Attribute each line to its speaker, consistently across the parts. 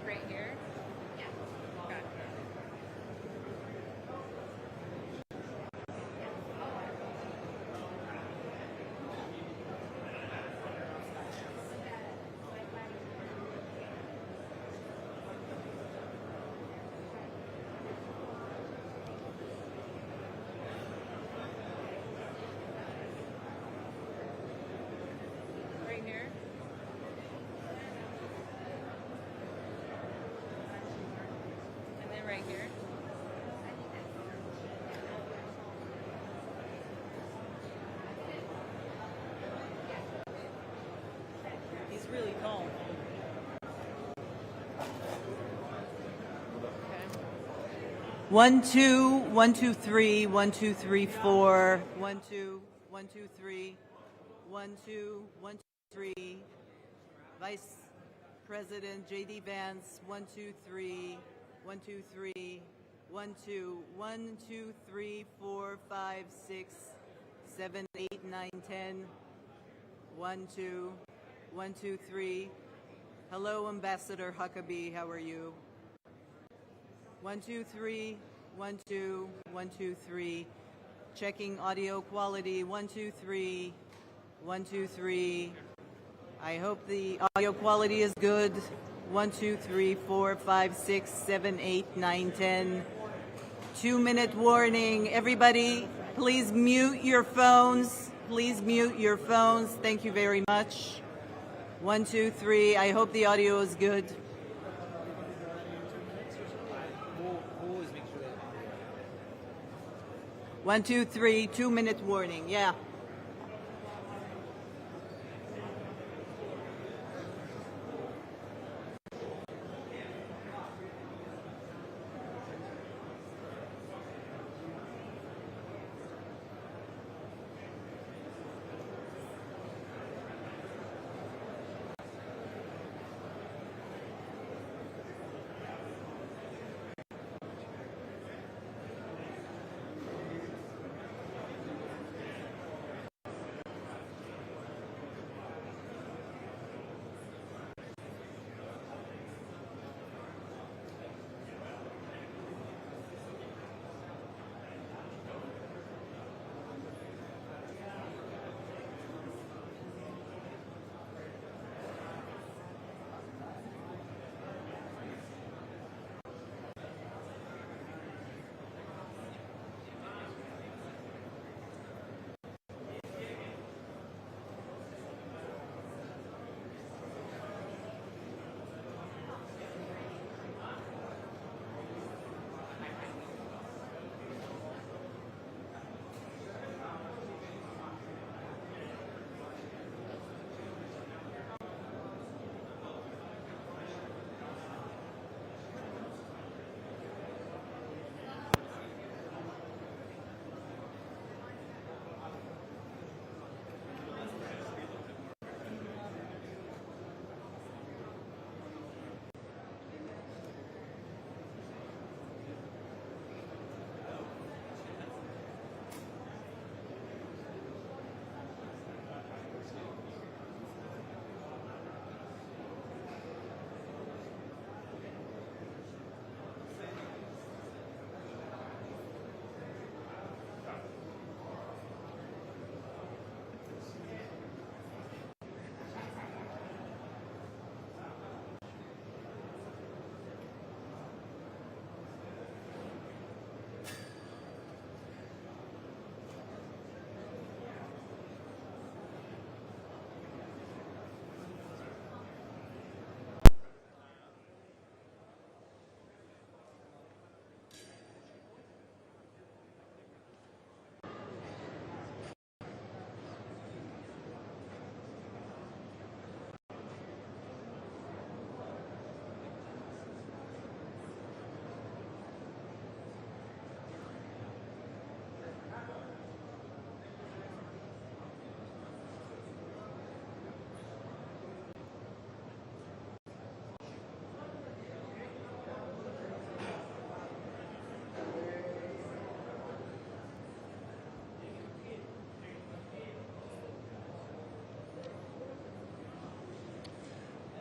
Speaker 1: Right here? Yeah. Okay. Right here? And then right here?
Speaker 2: He's really tall.
Speaker 1: Okay.
Speaker 2: 1 2 1 2 3 1 2 3 4 1 2 1 2 3 1 2 1 2 3 Vice President JD Vance 1 2 3 1 2 3 1 2 1 2 3 4 5 6 7 8 9 10 1 2 1 2 3 Hello, Ambassador Huckabee, how are you? 1 2 3 1 2 1 2 3 Checking audio quality 1 2 3 1 2 3 I hope the audio quality is good. 1 2 3 4 5 6 7 8 9 10 2-minute warning. Everybody, please mute your phones. Please mute your phones. Thank you very much. 1 2 3 I hope the audio is good.
Speaker 3: We'll always make sure that.
Speaker 2: 1 2 3 2-minute warning. Yeah.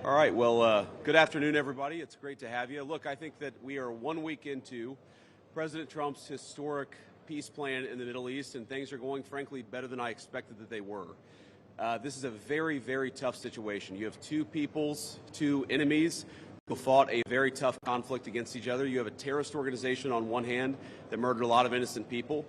Speaker 4: All right, well, good afternoon, everybody. It's great to have you. Look, I think that we are 1 week into President Trump's historic peace plan in the Middle East, and things are going, frankly, better than I expected that they were. This is a very, very tough situation. You have two peoples, two enemies who fought a very tough conflict against each other. You have a terrorist organization on one hand that murdered a lot of innocent people.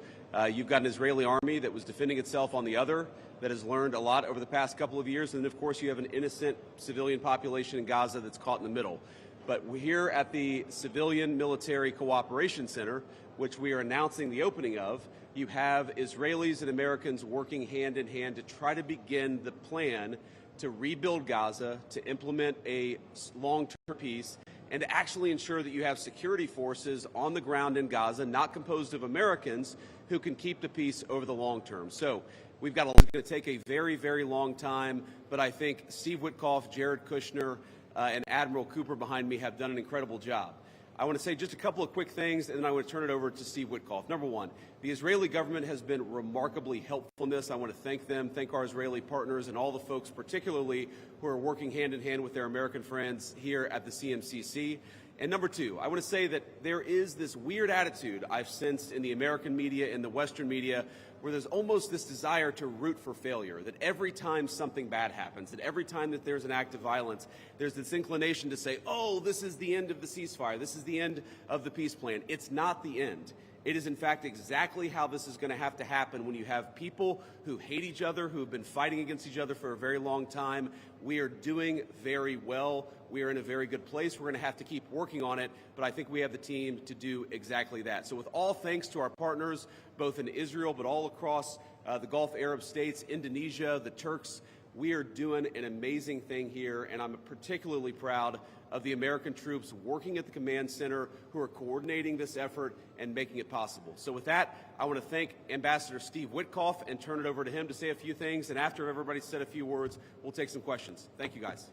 Speaker 4: You've got an Israeli army that was defending itself on the other, that has learned a lot over the past couple of years. And then, of course, you have an innocent civilian population in Gaza that's caught in the middle. But we're here at the Civilian Military Cooperation Center, which we are announcing the opening of. You have Israelis and Americans working hand in hand to try to begin the plan to rebuild Gaza, to implement a long-term peace, and to actually ensure that you have security forces on the ground in Gaza, not composed of Americans, who can keep the peace over the long term. So we've got it's going to take a very, very long time, but I think Steve Witkoff, Jared Kushner, and Admiral Cooper behind me have done an incredible job. I want to say just a couple of quick things, and then I want to turn it over to Steve Witkoff. Number one, the Israeli government has been remarkably helpful in this. I want to thank them, thank our Israeli partners, and all the folks particularly who are working hand in hand with their American friends here at the CMCC. And number two, I want to say that there is this weird attitude I've sensed in the American media and the Western media where there's almost this desire to root for failure, that every time something bad happens, that every time that there's an act of violence, there's this inclination to say, oh, this is the end of the ceasefire, this is the end of the peace plan. It's not the end. It is, in fact, exactly how this is going to have to happen when you have people who hate each other, who have been fighting against each other for a very long time. We are doing very well. We are in a very good place. We're going to have to keep working on it, but I think we have the team to do exactly that. So with all thanks to our partners, both in Israel, but all across the Gulf Arab states, Indonesia, the Turks, we are doing an amazing thing here, and I'm particularly proud of the American troops working at the command center who are coordinating this effort and making it possible. So with that, I want to thank Ambassador Steve Witkoff and turn it over to him to say a few things. And after everybody's said a few words, we'll take some questions. Thank you, guys.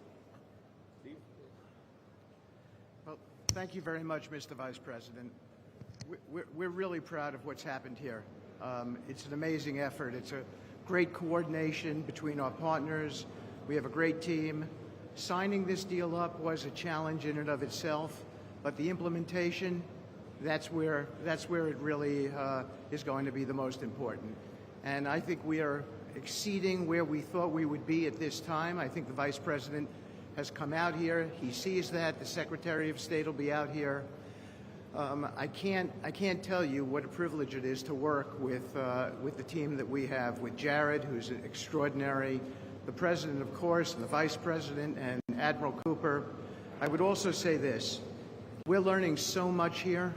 Speaker 4: Steve?
Speaker 5: Well, thank you very much, Mr. Vice President. We're really proud of what's happened here. It's an amazing effort. It's a great coordination between our partners. We have a great team. Signing this deal up was a challenge in and of itself, but the implementation, that's where it really is going to be the most important. And I think we are exceeding where we thought we would be at this time. I think the Vice President has come out here. He sees that. The Secretary of State will be out here. I can't tell you what a privilege it is to work with the team that we have, with Jared, who's extraordinary, the President, of course, and the Vice President, and Admiral Cooper. I would also say this. We're learning so much here.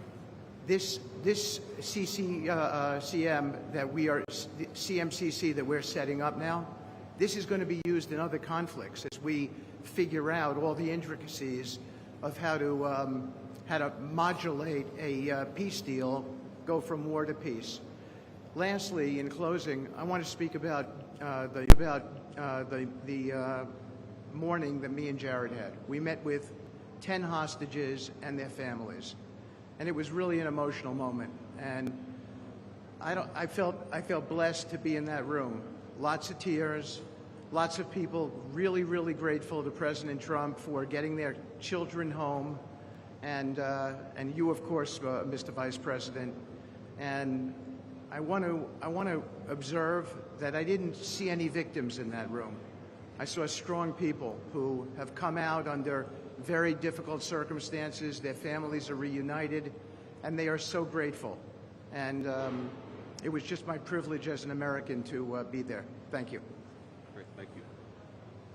Speaker 5: This CMCC that we're setting up now, this is going to be used in other conflicts as we figure out all the intricacies of how to modulate a peace deal, go from war to peace. Lastly, in closing, I want to speak about the morning that me and Jared had. We met with 10 hostages and their families, and it was really an emotional moment. And I felt blessed to be in that room. Lots of tears, lots of people really, really grateful to President Trump for getting their children home, and you, of course, Mr. Vice President. And I want to observe that I didn't see any victims in that room. I saw strong people who have come out under very difficult circumstances. Their families are reunited, and they are so grateful. And it was just my privilege as an American to be there. Thank you.
Speaker 4: Great, thank you.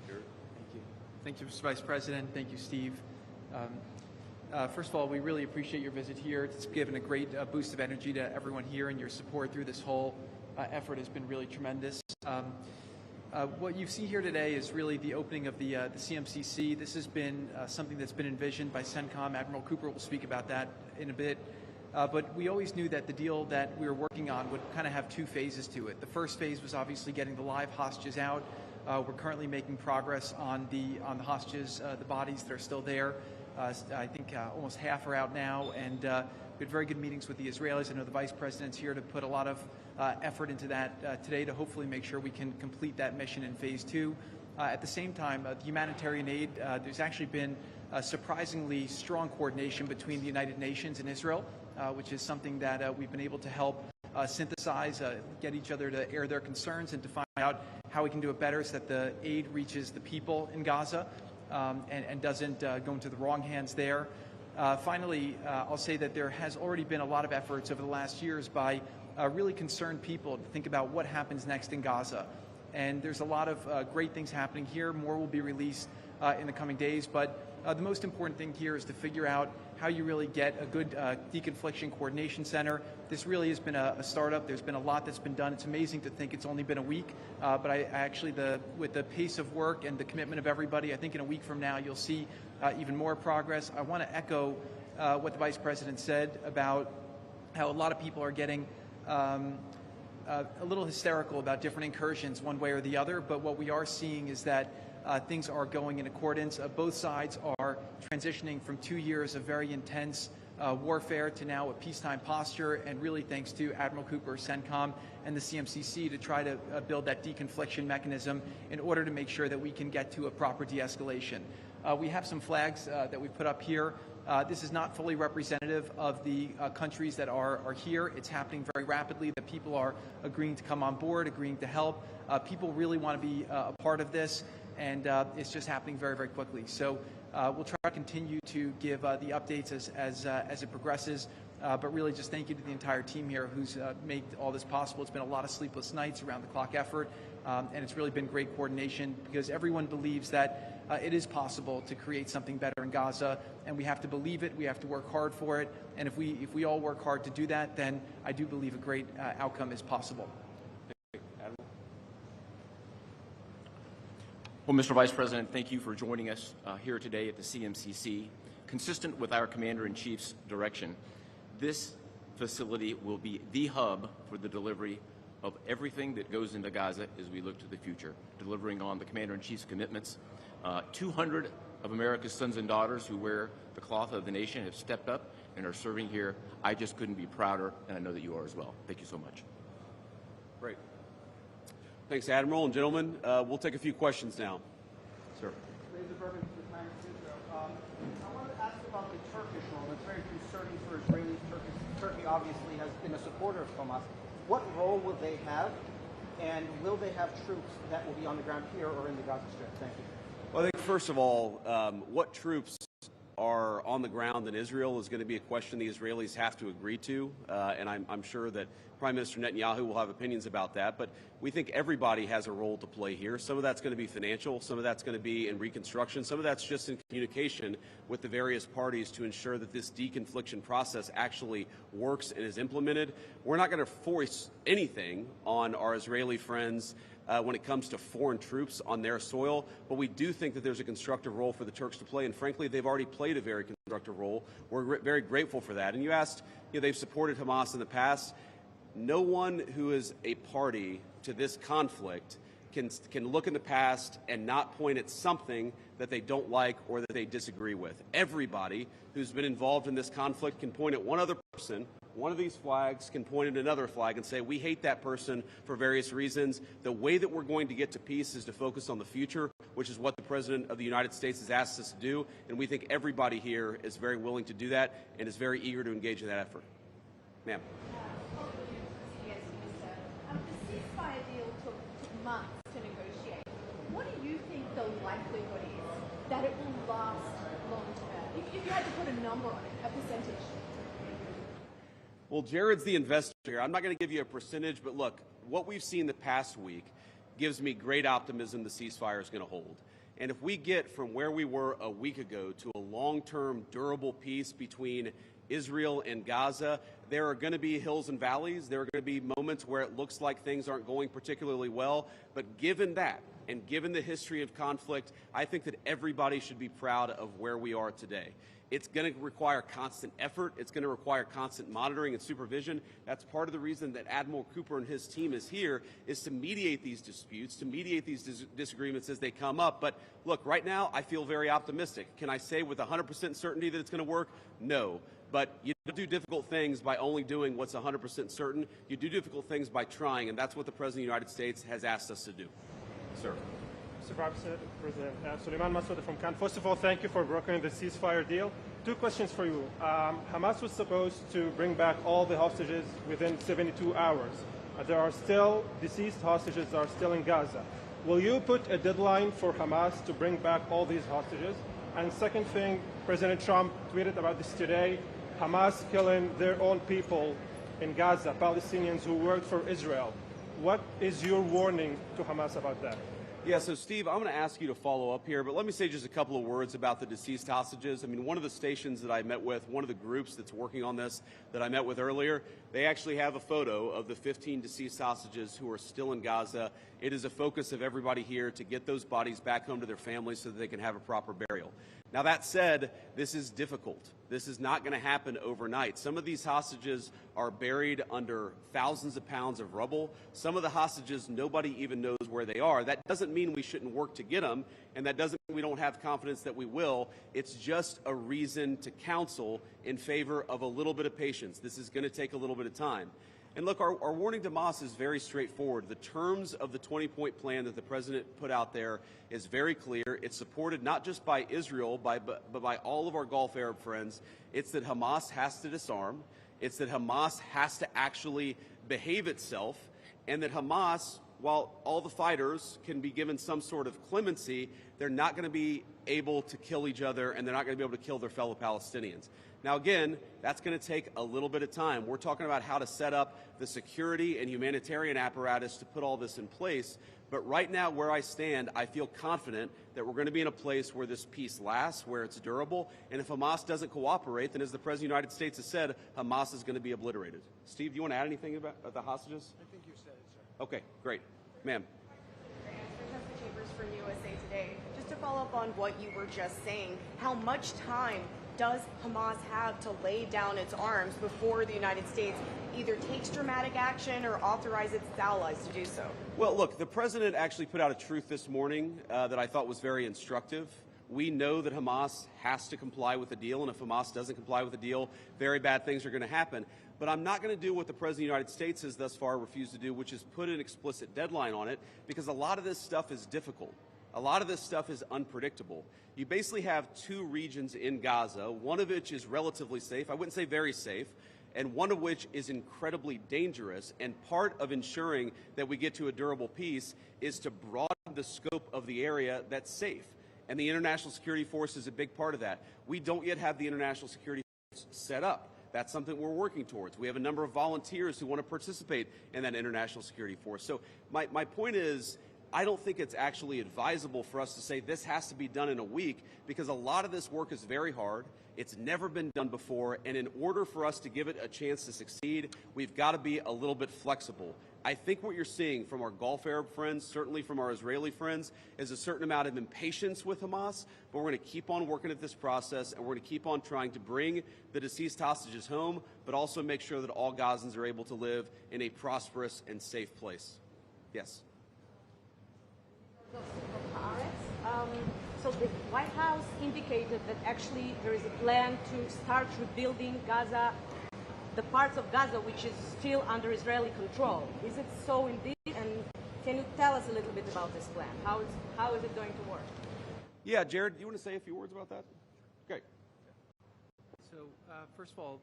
Speaker 4: Jared?
Speaker 6: Thank you. Thank you, Mr. Vice President. Thank you, Steve. First of all, we really appreciate your visit here. It's given a great boost of energy to everyone here, and your support through this whole effort has been really tremendous. What you see here today is really the opening of the CMCC. This has been something that's been envisioned by CENTCOM. Admiral Cooper will speak about that in a bit. But we always knew that the deal that we were working on would kind of have two phases to it. The first phase was obviously getting the live hostages out. We're currently making progress on the hostages, the bodies that are still there. I think almost half are out now, and we had very good meetings with the Israelis. I know the Vice President's here to put a lot of effort into that today to hopefully make sure we can complete that mission in phase two. At the same time, the humanitarian aid, there's actually been surprisingly strong coordination between the United Nations and Israel, which is something that we've been able to help synthesize, get each other to air their concerns and to find out how we can do it better so that the aid reaches the people in Gaza and doesn't go into the wrong hands there. Finally, I'll say that there has already been a lot of efforts over the last years by really concerned people to think about what happens next in Gaza. And there's a lot of great things happening here. More will be released in the coming days. But the most important thing here is to figure out how you really get a good deconfliction coordination center. This really has been a startup. There's been a lot that's been done. It's amazing to think it's only been a week. But I actually, with the pace of work and the commitment of everybody, I think in a week from now you'll see even more progress. I want to echo what the Vice President said about how a lot of people are getting a little hysterical about different incursions one way or the other, but what we are seeing is that things are going in accordance. Both sides are transitioning from 2 years of very intense warfare to now a peacetime posture, and really thanks to Admiral Cooper, CENTCOM, and the CMCC to try to build that deconfliction mechanism in order to make sure that we can get to a proper de-escalation. We have some flags that we put up here. This is not fully representative of the countries that are here. It's happening very rapidly. The people are agreeing to come on board, agreeing to help. People really want to be a part of this, and it's just happening very, very quickly. So we'll try to continue to give the updates as it progresses. But really just thank you to the entire team here who's made all this possible. It's been a lot of sleepless nights, around-the-clock effort, and it's really been great coordination because everyone believes that it is possible to create something better in Gaza, and we have to believe it, we have to work hard for it, and if we all work hard to do that, then I do believe a great outcome is possible.
Speaker 7: Well, Mr. Vice President, thank you for joining us here today at the CMCC. Consistent with our Commander-in-Chief's direction, this facility will be the hub for the delivery of everything that goes into Gaza as we look to the future, delivering on the Commander-in-Chief's commitments. 200 of America's sons and daughters who wear the cloth of the nation have stepped up and are serving here. I just couldn't be prouder, and I know that you are as well. Thank you so much.
Speaker 4: Great. Thanks, Admiral. And gentlemen, we'll take a few questions now. Sir.
Speaker 8: I wanted to ask about the Turkish role. It's very concerning for Israelis. Turkey obviously has been a supporter of Hamas. What role will they have, and will they have troops that will be on the ground here or in the Gaza Strip? Thank you.
Speaker 4: Well, I think, first of all, what troops are on the ground in Israel is going to be a question the Israelis have to agree to, and I'm sure that Prime Minister Netanyahu will have opinions about that, but we think everybody has a role to play here. Some of that's going to be financial, some of that's going to be in reconstruction, some of that's just in communication with the various parties to ensure that this deconfliction process actually works and is implemented. We're not going to force anything on our Israeli friends when it comes to foreign troops on their soil, but we do think that there's a constructive role for the Turks to play, and frankly, they've already played a very constructive role. We're very grateful for that. And you asked, they've supported Hamas in the past. No one who is a party to this conflict can look in the past and not point at something that they don't like or that they disagree with. Everybody who's been involved in this conflict can point at one other person. One of these flags can point at another flag and say, we hate that person for various reasons. The way that we're going to get to peace is to focus on the future, which is what the President of the United States has asked us to do. And we think everybody here is very willing to do that and is very eager to engage in that effort. Ma'am.
Speaker 9: The ceasefire deal took months to negotiate. What do you think the likelihood is that it will last long term? If you had to put a number on it, a percentage.
Speaker 4: Well, Jared's the investor here. I'm not going to give you a percentage, but look, what we've seen the past week gives me great optimism the ceasefire is going to hold. And if we get from where we were a week ago to a long-term, durable peace between Israel and Gaza, there are going to be hills and valleys. There are going to be moments where it looks like things aren't going particularly well. But given that, and given the history of conflict, I think that everybody should be proud of where we are today. It's going to require constant effort. It's going to require constant monitoring and supervision. That's part of the reason that Admiral Cooper and his team is here, is to mediate these disputes, to mediate these disagreements as they come up. But look, right now, I feel very optimistic. Can I say with 100% certainty that it's going to work? No. But you don't do difficult things by only doing what's 100% certain. You do difficult things by trying, and that's what the President of the United States has asked us to do. Sir.
Speaker 10: Mr. Vice President. Suleiman Masoud from Cannes. First of all, thank you for brokering the ceasefire deal. Two questions for you. Hamas was supposed to bring back all the hostages within 72 hours. There are still deceased hostages that are still in Gaza. Will you put a deadline for Hamas to bring back all these hostages? And second thing, President Trump tweeted about this today, Hamas killing their own people in Gaza, Palestinians who worked for Israel. What is your warning to Hamas about that?
Speaker 4: Yeah, so Steve, I'm going to ask you to follow up here, but let me say just a couple of words about the deceased hostages. I mean, one of the stations that I met with, one of the groups that's working on this that I met with earlier, they actually have a photo of the 15 deceased hostages who are still in Gaza. It is a focus of everybody here to get those bodies back home to their families so that they can have a proper burial. Now, that said, this is difficult. This is not going to happen overnight. Some of these hostages are buried under thousands of pounds of rubble. Some of the hostages, nobody even knows where they are. That doesn't mean we shouldn't work to get them, and that doesn't mean we don't have confidence that we will. It's just a reason to counsel in favor of a little bit of patience. This is going to take a little bit of time. And look, our warning to Hamas is very straightforward. The terms of the 20-point plan that the president put out there is very clear. It's supported not just by Israel, but by all of our Gulf Arab friends. It's that Hamas has to disarm. It's that Hamas has to actually behave itself. And that Hamas, while all the fighters can be given some sort of clemency, they're not going to be able to kill each other, and they're not going to be able to kill their fellow Palestinians. Now, again, that's going to take a little bit of time. We're talking about how to set up the security and humanitarian apparatus to put all this in place. But right now, where I stand, I feel confident that we're going to be in a place where this peace lasts, where it's durable. And if Hamas doesn't cooperate, then as the President of the United States has said, Hamas is going to be obliterated. Steve, do you want to add anything about the hostages?
Speaker 8: I think you said it, sir.
Speaker 4: Okay, great. Ma'am.
Speaker 11: Chambers for USA Today. Just to follow up on what you were just saying, how much time does Hamas have to lay down its arms before the United States either takes dramatic action or authorizes its allies to do so?
Speaker 4: Well, look, the president actually put out a truth this morning that I thought was very instructive. We know that Hamas has to comply with the deal, and if Hamas doesn't comply with the deal, very bad things are going to happen. But I'm not going to do what the President of the United States has thus far refused to do, which is put an explicit deadline on it, because a lot of this stuff is difficult. A lot of this stuff is unpredictable. You basically have two regions in Gaza, one of which is relatively safe, I wouldn't say very safe, and one of which is incredibly dangerous. And part of ensuring that we get to a durable peace is to broaden the scope of the area that's safe. And the International Security Force is a big part of that. We don't yet have the International Security Force set up. That's something we're working towards. We have a number of volunteers who want to participate in that International Security Force. So my point is, I don't think it's actually advisable for us to say this has to be done in a week, because a lot of this work is very hard. It's never been done before, and in order for us to give it a chance to succeed, we've got to be a little bit flexible. I think what you're seeing from our Gulf Arab friends, certainly from our Israeli friends, is a certain amount of impatience with Hamas, but we're going to keep on working at this process, and we're going to keep on trying to bring the deceased hostages home, but also make sure that all Gazans are able to live in a prosperous and safe place. Yes?
Speaker 12: So the White House indicated that actually there is a plan to start rebuilding Gaza, the parts of Gaza which is still under Israeli control. Is it so indeed? And can you tell us a little bit about this plan? How is it going to work?
Speaker 4: Yeah, Jared, do you want to say a few words about that? Great.
Speaker 6: So, first of all,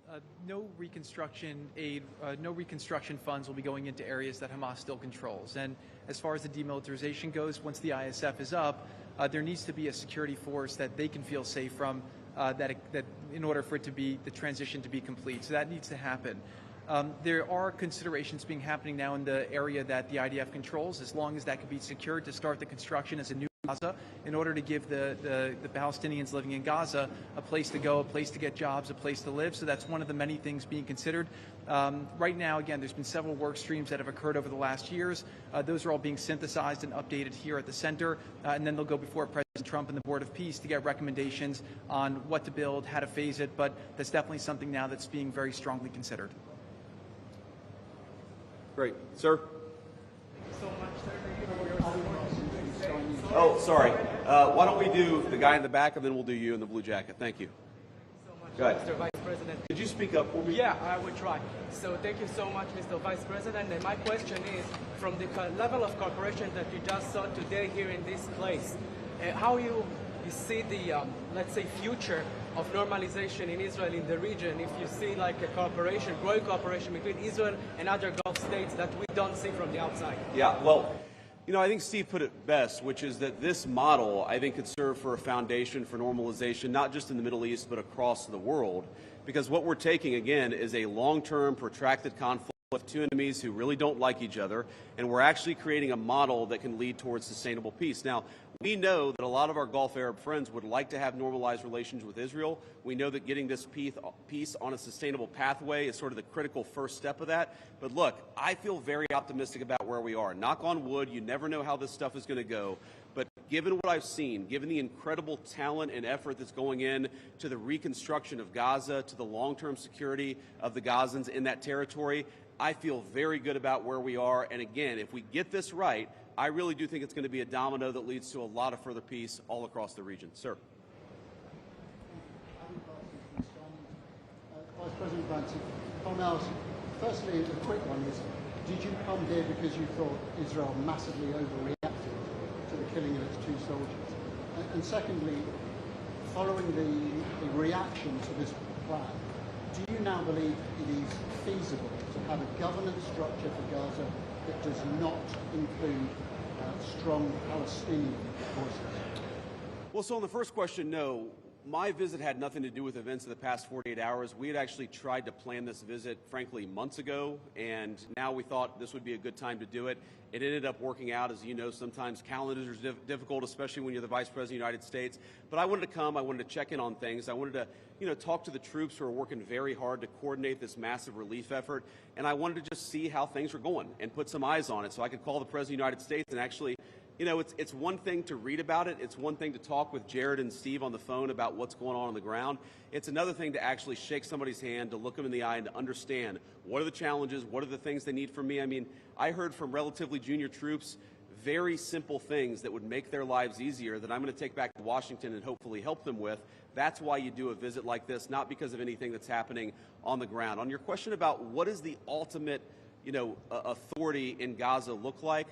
Speaker 6: no reconstruction aid, no reconstruction funds will be going into areas that Hamas still controls. And as far as the demilitarization goes, once the ISF is up, there needs to be a security force that they can feel safe from, that in order for it to be the transition to be complete. So that needs to happen. There are considerations being happening now in the area that the IDF controls, as long as that can be secured to start the construction as a new Gaza, in order to give the Palestinians living in Gaza a place to go, a place to get jobs, a place to live. So that's one of the many things being considered. Right now, again, there's been several work streams that have occurred over the last years. Those are all being synthesized and updated here at the center, and then they'll go before President Trump and the Board of Peace to get recommendations on what to build, how to phase it, but that's definitely something now that's being very strongly considered.
Speaker 4: Great. Sir?
Speaker 13: Thank you so much, Senator.
Speaker 4: Oh, sorry. Why don't we do the guy in the back, and then we'll do you in the blue jacket. Thank you.
Speaker 13: So much,
Speaker 4: Go ahead.
Speaker 13: Mr. Vice President.
Speaker 3: Could you speak up?
Speaker 13: Yeah, I will try. So thank you so much, Mr. Vice President. And my question is, from the level of cooperation that you just saw today here in this place, how you see the, let's say, future of normalization in Israel in the region, if you see like a cooperation, growing cooperation between Israel and other Gulf states that we don't see from the outside?
Speaker 4: Yeah, well, you know, I think Steve put it best, which is that this model, I think, could serve for a foundation for normalization, not just in the Middle East, but across the world. Because what we're taking, again, is a long-term, protracted conflict with two enemies who really don't like each other, and we're actually creating a model that can lead towards sustainable peace. Now, we know that a lot of our Gulf Arab friends would like to have normalized relations with Israel. We know that getting this peace on a sustainable pathway is sort of the critical first step of that. But look, I feel very optimistic about where we are. Knock on wood, you never know how this stuff is going to go. But given what I've seen, given the incredible talent and effort that's going in to the reconstruction of Gaza, to the long-term security of the Gazans in that territory, I feel very good about where we are. And again, if we get this right, I really do think it's going to be a domino that leads to a lot of further peace all across the region. Sir.
Speaker 14: Vice President Vance, I'll ask, firstly, a quick one is, did you come here because you thought Israel massively overreacted to the killing of its two soldiers? And secondly, following the reaction to this plan, do you now believe it is feasible to have a governance structure for Gaza that does not include strong Palestinian voices?
Speaker 4: Well, so on the first question, no. My visit had nothing to do with events of the past 48 hours. We had actually tried to plan this visit, frankly, months ago, and now we thought this would be a good time to do it. It ended up working out. As you know, sometimes calendars are difficult, especially when you're the Vice President of the United States. But I wanted to come. I wanted to check in on things. I wanted to, talk to the troops who are working very hard to coordinate this massive relief effort. And I wanted to just see how things were going and put some eyes on it so I could call the President of the United States and actually, it's one thing to read about it. It's one thing to talk with Jared and Steve on the phone about what's going on the ground. It's another thing to actually shake somebody's hand, to look them in the eye and to understand what are the challenges, what are the things they need from me. I mean, I heard from relatively junior troops very simple things that would make their lives easier that I'm going to take back to Washington and hopefully help them with. That's why you do a visit like this, not because of anything that's happening on the ground. On your question about what is the ultimate, authority in Gaza look like,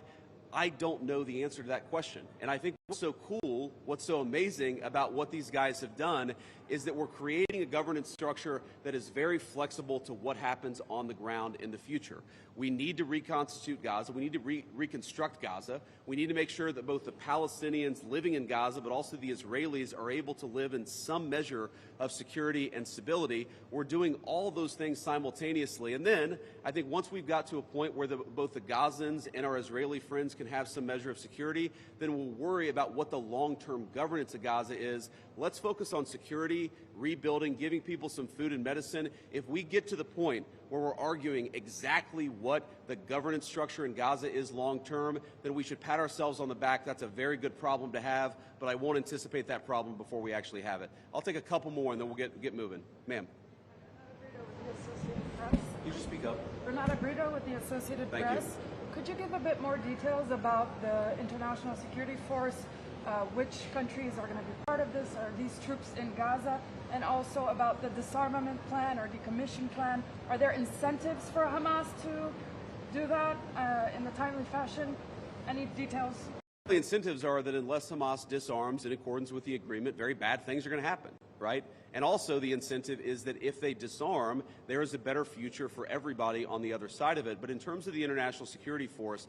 Speaker 4: I don't know the answer to that question. And I think what's so cool, what's so amazing about what these guys have done is that we're creating a governance structure that is very flexible to what happens on the ground in the future. We need to reconstitute Gaza. We need to reconstruct Gaza. We need to make sure that both the Palestinians living in Gaza, but also the Israelis are able to live in some measure of security and stability. We're doing all those things simultaneously. And then I think once we've got to a point where both the Gazans and our Israeli friends can have some measure of security, then we'll worry about what the long-term governance of Gaza is. Let's focus on security, rebuilding, giving people some food and medicine. If we get to the point where we're arguing exactly what the governance structure in Gaza is long-term, then we should pat ourselves on the back. That's a very good problem to have, but I won't anticipate that problem before we actually have it. I'll take a couple more and then we'll get moving. Ma'am. You just speak up.
Speaker 15: Renata Brito with the Associated
Speaker 4: Thank
Speaker 15: Press.
Speaker 4: you.
Speaker 15: Could you give a bit more details about the International Security Force? Which countries are going to be part of this? Are these troops in Gaza? And also about the disarmament plan or decommission plan. Are there incentives for Hamas to do that in a timely fashion? Any details?
Speaker 4: The incentives are that unless Hamas disarms in accordance with the agreement, very bad things are going to happen, right? And also the incentive is that if they disarm, there is a better future for everybody on the other side of it. But in terms of the International Security Force,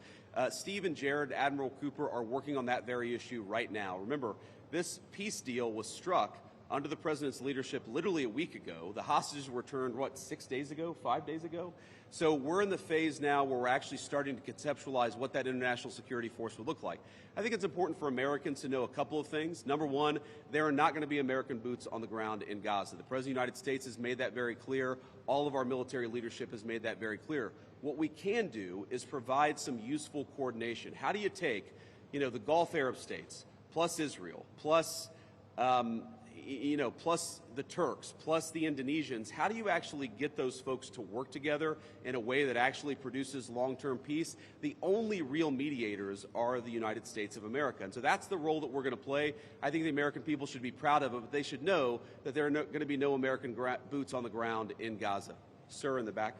Speaker 4: Steve and Jared, Admiral Cooper, are working on that very issue right now. Remember, this peace deal was struck under the president's leadership literally a week ago. The hostages were returned, 6 days ago, 5 days ago? So we're in the phase now where we're actually starting to conceptualize what that international security force would look like. I think it's important for Americans to know a couple of things. Number one, there are not going to be American boots on the ground in Gaza. The President of the United States has made that very clear. All of our military leadership has made that very clear. What we can do is provide some useful coordination. How do you take, the Gulf Arab states, plus Israel, plus plus the Turks, plus the Indonesians, how do you actually get those folks to work together in a way that actually produces long-term peace? The only real mediators are the United States of America. And so that's the role that we're going to play. I think the American people should be proud of it, but they should know that there are going to be no American boots on the ground in Gaza. Sir, in the back.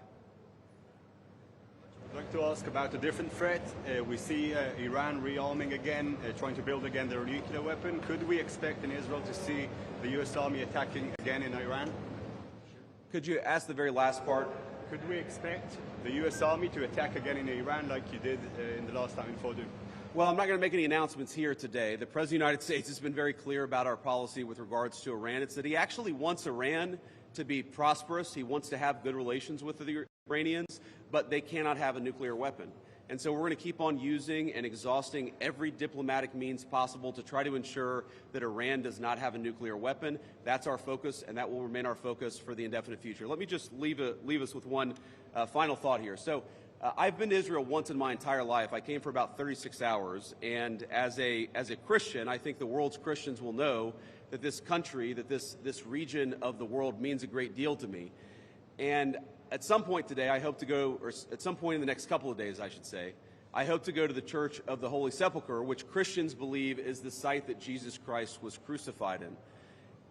Speaker 16: I'd like to ask about a different threat. We see Iran rearming again, trying to build again their nuclear weapon. Could we expect in Israel to see the U.S. Army attacking again in Iran?
Speaker 4: Could you ask the very last part?
Speaker 16: Could we expect the U.S. Army to attack again in Iran like you did in the last time in Fordow?
Speaker 4: Well, I'm not going to make any announcements here today. The President of the United States has been very clear about our policy with regards to Iran. It's that he actually wants Iran to be prosperous. He wants to have good relations with the Iranians, but they cannot have a nuclear weapon. And so we're going to keep on using and exhausting every diplomatic means possible to try to ensure that Iran does not have a nuclear weapon. That's our focus, and that will remain our focus for the indefinite future. Let me just leave us with one final thought here. So I've been to Israel once in my entire life. I came for about 36 hours, and as a Christian, I think the world's Christians will know that this country, that this region of the world means a great deal to me. And at some point today, I hope to go, or at some point in the next couple of days, I should say, I hope to go to the Church of the Holy Sepulchre, which Christians believe is the site that Jesus Christ was crucified in.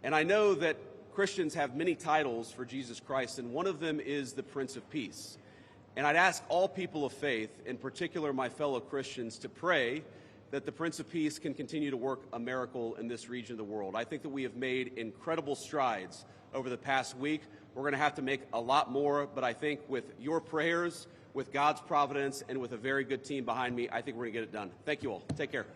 Speaker 4: And I know that Christians have many titles for Jesus Christ, and one of them is the Prince of Peace. And I'd ask all people of faith, in particular my fellow Christians, to pray that the Prince of Peace can continue to work a miracle in this region of the world. I think that we have made incredible strides over the past week. We're going to have to make a lot more, but I think with your prayers, with God's providence, and with a very good team behind me, I think we're going to get it done. Thank you all. Take care.